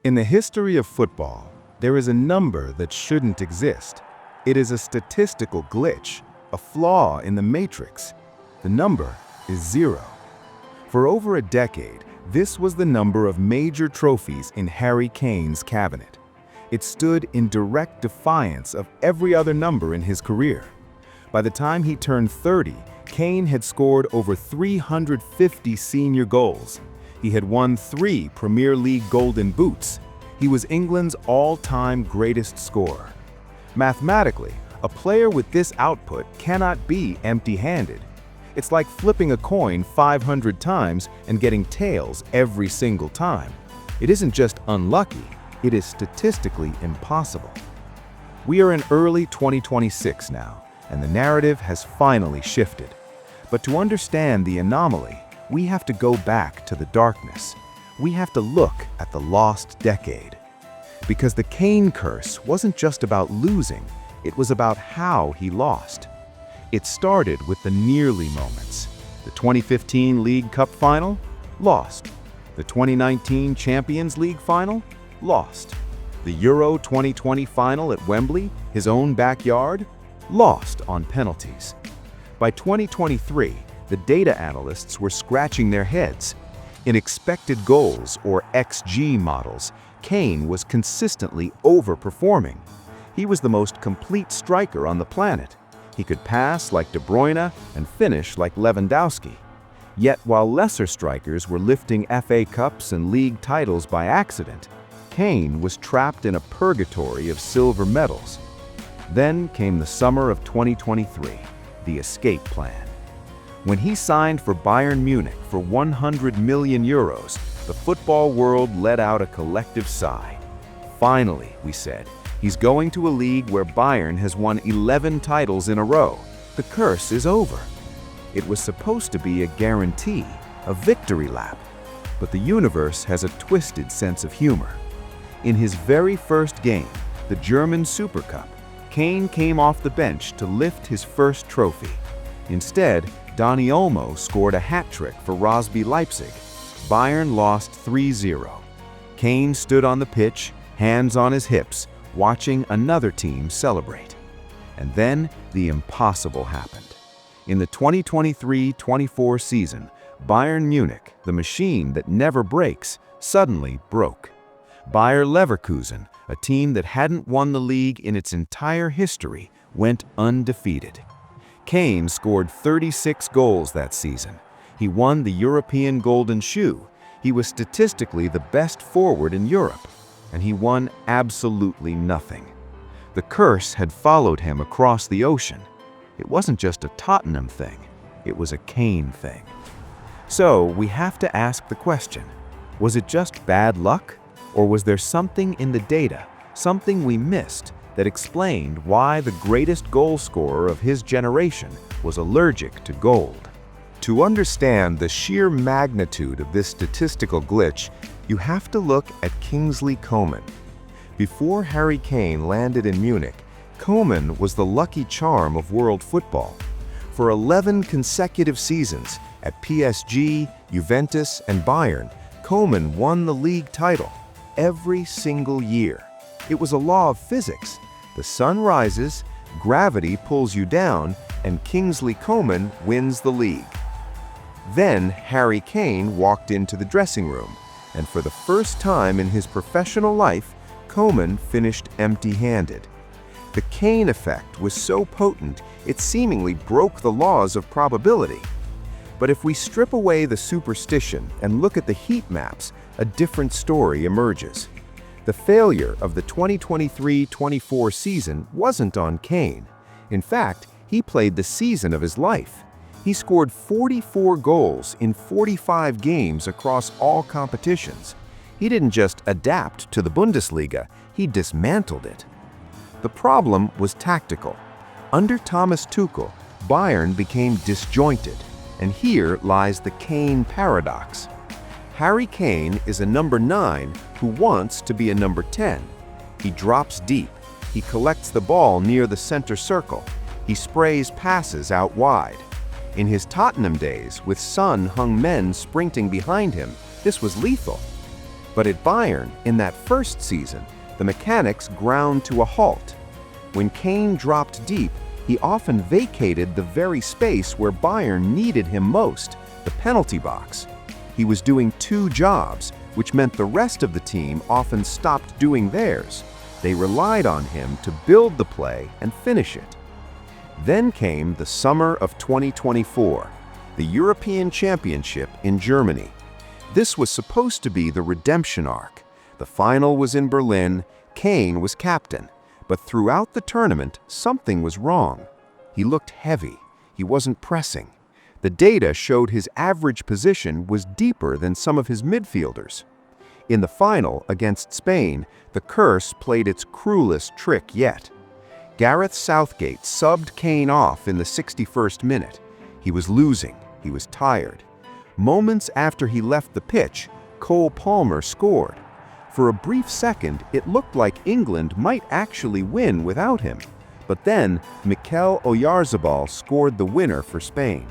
In the history of football, there is a number that shouldn't exist. It is a statistical glitch, a flaw in the matrix. The number is 0. For over a decade, this was the number of major trophies in Harry Kane's cabinet. It stood in direct defiance of every other number in his career. By the time he turned 30, Kane had scored over 350 senior goals. He had won 3 Premier League Golden Boots. He was England's all-time greatest scorer. Mathematically, a player with this output cannot be empty-handed. It's like flipping a coin 500 times and getting tails every single time. It isn't just unlucky, it is statistically impossible. We are in early 2026 now, and the narrative has finally shifted. But to understand the anomaly, we have to go back to the darkness. We have to look at the lost decade. Because the Kane Curse wasn't just about losing, it was about how he lost. It started with the nearly moments. The 2015 League Cup final? Lost. The 2019 Champions League final? Lost. The Euro 2020 final at Wembley, his own backyard? Lost on penalties. By 2023, the data analysts were scratching their heads. In expected goals, or XG models, Kane was consistently overperforming. He was the most complete striker on the planet. He could pass like De Bruyne and finish like Lewandowski. Yet while lesser strikers were lifting FA Cups and league titles by accident, Kane was trapped in a purgatory of silver medals. Then came the summer of 2023, the escape plan. When he signed for Bayern Munich for 100 million euros, the football world let out a collective sigh. Finally, we said, he's going to a league where Bayern has won 11 titles in a row. The curse is over. It was supposed to be a guarantee, a victory lap. But the universe has a twisted sense of humor. In his very first game, the German Super Cup, Kane came off the bench to lift his first trophy. Instead, Dani Olmo scored a hat-trick for RB Leipzig. Bayern lost 3-0. Kane stood on the pitch, hands on his hips, watching another team celebrate. And then the impossible happened. In the 2023-24 season, Bayern Munich, the machine that never breaks, suddenly broke. Bayer Leverkusen, a team that hadn't won the league in its entire history, went undefeated. Kane scored 36 goals that season. He won the European Golden Shoe. He was statistically the best forward in Europe. And he won absolutely nothing. The curse had followed him across the ocean. It wasn't just a Tottenham thing. It was a Kane thing. So we have to ask the question, was it just bad luck? Or was there something in the data, something we missed, that explained why the greatest goal scorer of his generation was allergic to gold? To understand the sheer magnitude of this statistical glitch, you have to look at Kingsley Coman. Before Harry Kane landed in Munich, Coman was the lucky charm of world football. For 11 consecutive seasons at PSG, Juventus, and Bayern, Coman won the league title every single year. It was a law of physics. The sun rises, gravity pulls you down, and Kingsley Coman wins the league. Then Harry Kane walked into the dressing room, and for the first time in his professional life, Coman finished empty-handed. The Kane effect was so potent, it seemingly broke the laws of probability. But if we strip away the superstition and look at the heat maps, a different story emerges. The failure of the 2023-24 season wasn't on Kane. In fact, he played the season of his life. He scored 44 goals in 45 games across all competitions. He didn't just adapt to the Bundesliga, he dismantled it. The problem was tactical. Under Thomas Tuchel, Bayern became disjointed, and here lies the Kane Paradox. Harry Kane is a number 9 who wants to be a number 10. He drops deep, he collects the ball near the center circle, he sprays passes out wide. In his Tottenham days, with sun-hung men sprinting behind him, this was lethal. But at Bayern, in that first season, the mechanics ground to a halt. When Kane dropped deep, he often vacated the very space where Bayern needed him most, the penalty box. He was doing two jobs, which meant the rest of the team often stopped doing theirs. They relied on him to build the play and finish it. Then came the summer of 2024, the European Championship in Germany. This was supposed to be the redemption arc. The final was in Berlin, Kane was captain. But throughout the tournament, something was wrong. He looked heavy. He wasn't pressing. The data showed his average position was deeper than some of his midfielders. In the final, against Spain, the curse played its cruelest trick yet. Gareth Southgate subbed Kane off in the 61st minute. He was losing. He was tired. Moments after he left the pitch, Cole Palmer scored. For a brief second, it looked like England might actually win without him. But then, Mikel Oyarzabal scored the winner for Spain.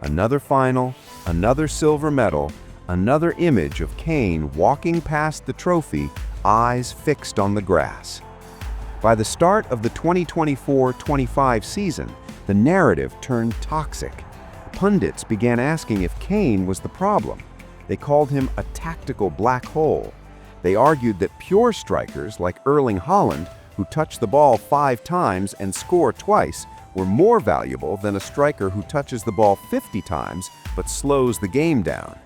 Another final, another silver medal, another image of Kane walking past the trophy, eyes fixed on the grass. By the start of the 2024-25 season, the narrative turned toxic. Pundits began asking if Kane was the problem. They called him a tactical black hole. They argued that pure strikers like Erling Haaland, who touch the ball 5 times and score twice, were more valuable than a striker who touches the ball 50 times but slows the game down.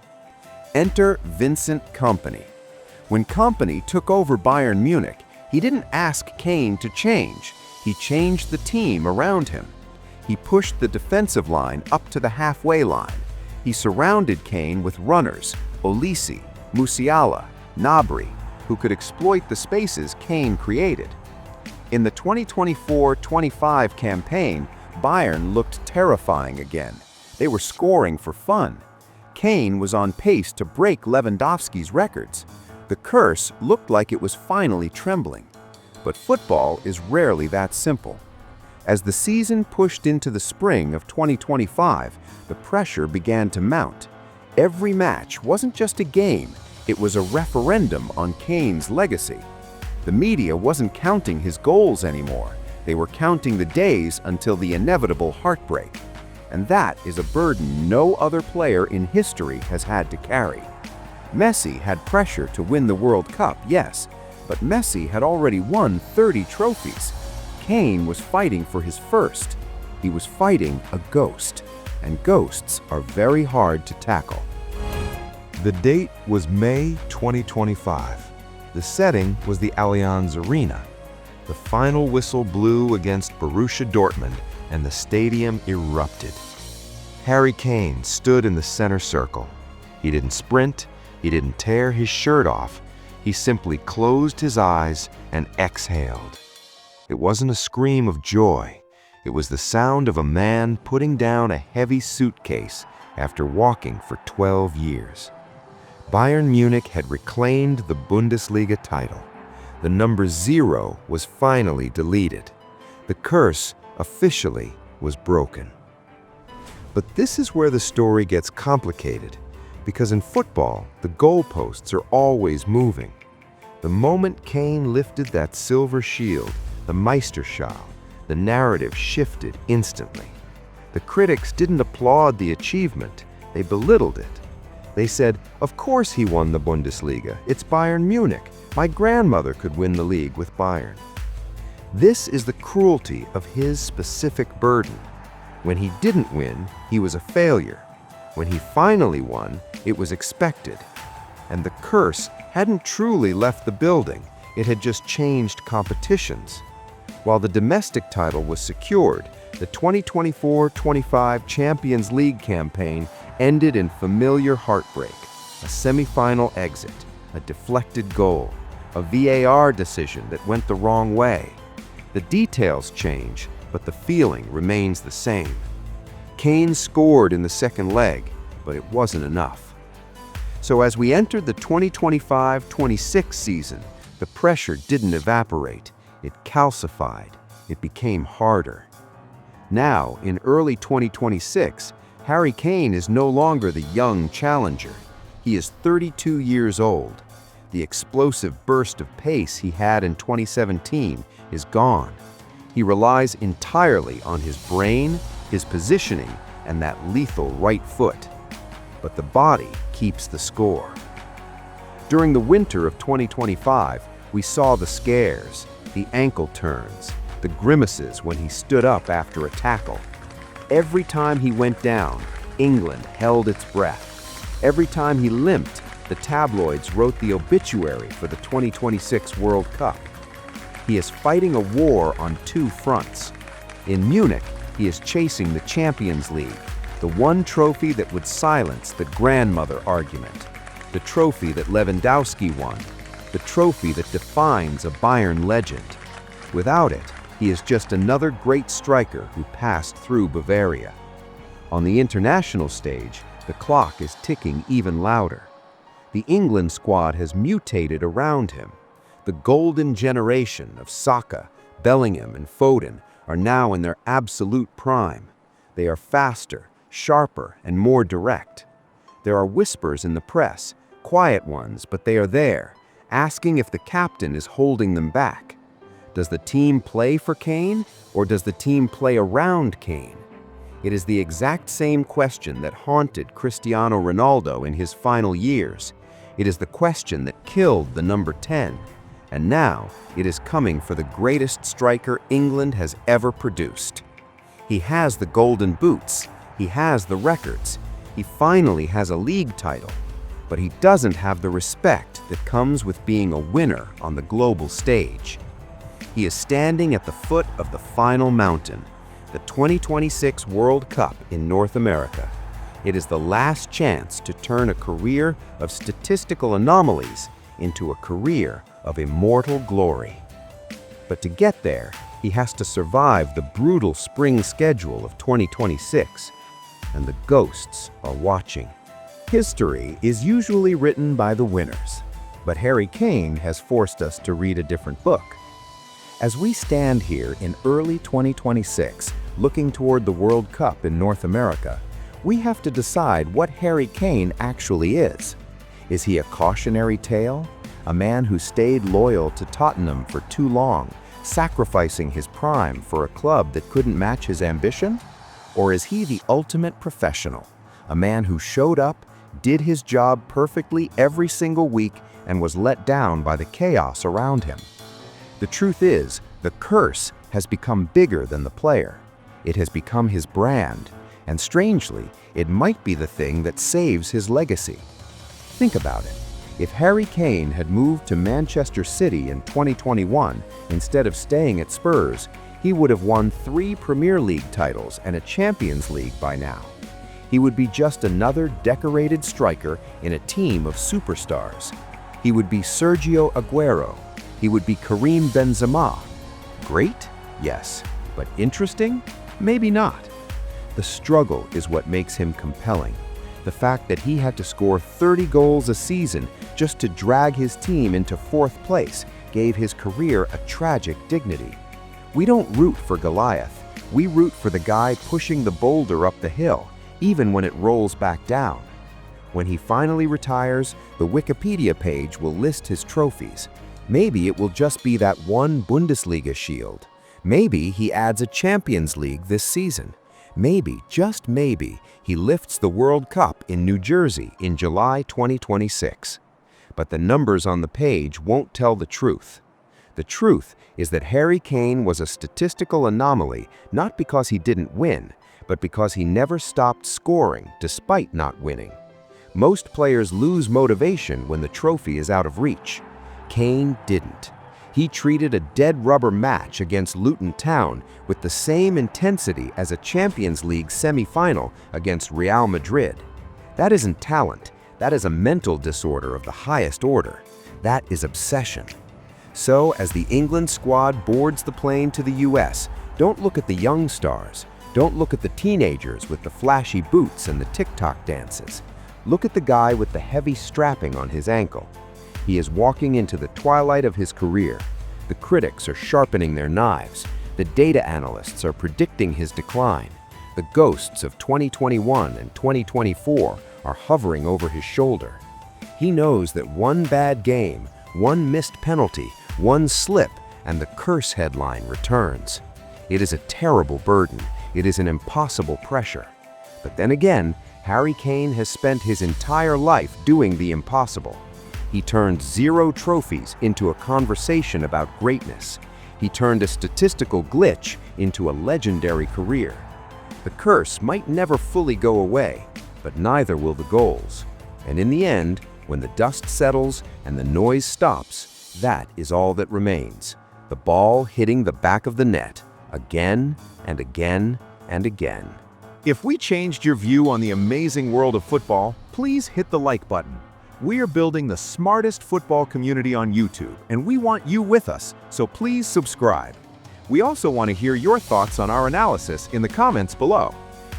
Enter Vincent Kompany. When Kompany took over Bayern Munich, he didn't ask Kane to change. He changed the team around him. He pushed the defensive line up to the halfway line. He surrounded Kane with runners, Olise, Musiala, Gnabry, who could exploit the spaces Kane created. In the 2024-25 campaign, Bayern looked terrifying again. They were scoring for fun. Kane was on pace to break Lewandowski's records. The curse looked like it was finally trembling. But football is rarely that simple. As the season pushed into the spring of 2025, the pressure began to mount. Every match wasn't just a game. It was a referendum on Kane's legacy. The media wasn't counting his goals anymore. They were counting the days until the inevitable heartbreak. And that is a burden no other player in history has had to carry. Messi had pressure to win the World Cup, yes, but Messi had already won 30 trophies. Kane was fighting for his first. He was fighting a ghost, and ghosts are very hard to tackle. The date was May 2025. The setting was the Allianz Arena. The final whistle blew against Borussia Dortmund, and the stadium erupted. Harry Kane stood in the center circle. He didn't sprint, he didn't tear his shirt off. He simply closed his eyes and exhaled. It wasn't a scream of joy. It was the sound of a man putting down a heavy suitcase after walking for 12 years. Bayern Munich had reclaimed the Bundesliga title. The number 0 was finally deleted. The curse officially was broken. But this is where the story gets complicated, because in football, the goalposts are always moving. The moment Kane lifted that silver shield, the Meisterschal, the narrative shifted instantly. The critics didn't applaud the achievement, they belittled it. They said, of course he won the Bundesliga, it's Bayern Munich. My grandmother could win the league with Bayern. This is the cruelty of his specific burden. When he didn't win, he was a failure. When he finally won, it was expected. And the curse hadn't truly left the building, it had just changed competitions. While the domestic title was secured, the 2024-25 Champions League campaign ended in familiar heartbreak, a semi-final exit, a deflected goal, a VAR decision that went the wrong way. The details change, but the feeling remains the same. Kane scored in the second leg, but it wasn't enough. So as we entered the 2025-26 season, the pressure didn't evaporate, it calcified, it became harder. Now, in early 2026, Harry Kane is no longer the young challenger. He is 32 years old. The explosive burst of pace he had in 2017 is gone. He relies entirely on his brain, his positioning, and that lethal right foot. But the body keeps the score. During the winter of 2025, we saw the scares, the ankle turns, the grimaces when he stood up after a tackle. Every time he went down, England held its breath. Every time he limped, the tabloids wrote the obituary for the 2026 World Cup. He is fighting a war on two fronts. In Munich, he is chasing the Champions League, the one trophy that would silence the grandmother argument, the trophy that Lewandowski won, the trophy that defines a Bayern legend. Without it, he is just another great striker who passed through Bavaria. On the international stage, the clock is ticking even louder. The England squad has mutated around him. The golden generation of Saka, Bellingham, and Foden are now in their absolute prime. They are faster, sharper, and more direct. There are whispers in the press, quiet ones, but they are there, asking if the captain is holding them back. Does the team play for Kane, or does the team play around Kane? It is the exact same question that haunted Cristiano Ronaldo in his final years. It is the question that killed the number 10. And now, it is coming for the greatest striker England has ever produced. He has the golden boots, he has the records, he finally has a league title, but he doesn't have the respect that comes with being a winner on the global stage. He is standing at the foot of the final mountain, the 2026 World Cup in North America. It is the last chance to turn a career of statistical anomalies into a career of immortal glory. But to get there, he has to survive the brutal spring schedule of 2026, and the ghosts are watching. History is usually written by the winners, but Harry Kane has forced us to read a different book. As we stand here in early 2026, looking toward the World Cup in North America, we have to decide what Harry Kane actually is. Is he a cautionary tale? A man who stayed loyal to Tottenham for too long, sacrificing his prime for a club that couldn't match his ambition? Or is he the ultimate professional, a man who showed up, did his job perfectly every single week, and was let down by the chaos around him? The truth is, the curse has become bigger than the player. It has become his brand, and strangely, it might be the thing that saves his legacy. Think about it. If Harry Kane had moved to Manchester City in 2021 instead of staying at Spurs, he would have won 3 Premier League titles and a Champions League by now. He would be just another decorated striker in a team of superstars. He would be Sergio Aguero. He would be Karim Benzema. Great? Yes. But interesting? Maybe not. The struggle is what makes him compelling. The fact that he had to score 30 goals a season just to drag his team into 4th place gave his career a tragic dignity. We don't root for Goliath. We root for the guy pushing the boulder up the hill, even when it rolls back down. When he finally retires, the Wikipedia page will list his trophies. Maybe it will just be that one Bundesliga shield. Maybe he adds a Champions League this season. Maybe, just maybe, he lifts the World Cup in New Jersey in July 2026. But the numbers on the page won't tell the truth. The truth is that Harry Kane was a statistical anomaly not because he didn't win, but because he never stopped scoring despite not winning. Most players lose motivation when the trophy is out of reach. Kane didn't. He treated a dead rubber match against Luton Town with the same intensity as a Champions League semi-final against Real Madrid. That isn't talent. That is a mental disorder of the highest order. That is obsession. So, as the England squad boards the plane to the US, don't look at the young stars. Don't look at the teenagers with the flashy boots and the TikTok dances. Look at the guy with the heavy strapping on his ankle. He is walking into the twilight of his career. The critics are sharpening their knives. The data analysts are predicting his decline. The ghosts of 2021 and 2024 are hovering over his shoulder. He knows that one bad game, one missed penalty, one slip, and the curse headline returns. It is a terrible burden. It is an impossible pressure. But then again, Harry Kane has spent his entire life doing the impossible. He turned 0 trophies into a conversation about greatness. He turned a statistical glitch into a legendary career. The curse might never fully go away, but neither will the goals. And in the end, when the dust settles and the noise stops, that is all that remains. The ball hitting the back of the net, again and again and again. If we changed your view on the amazing world of football, please hit the like button. We are building the smartest football community on YouTube, and we want you with us, so please subscribe. We also want to hear your thoughts on our analysis in the comments below.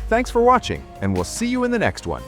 Thanks for watching, and we'll see you in the next one.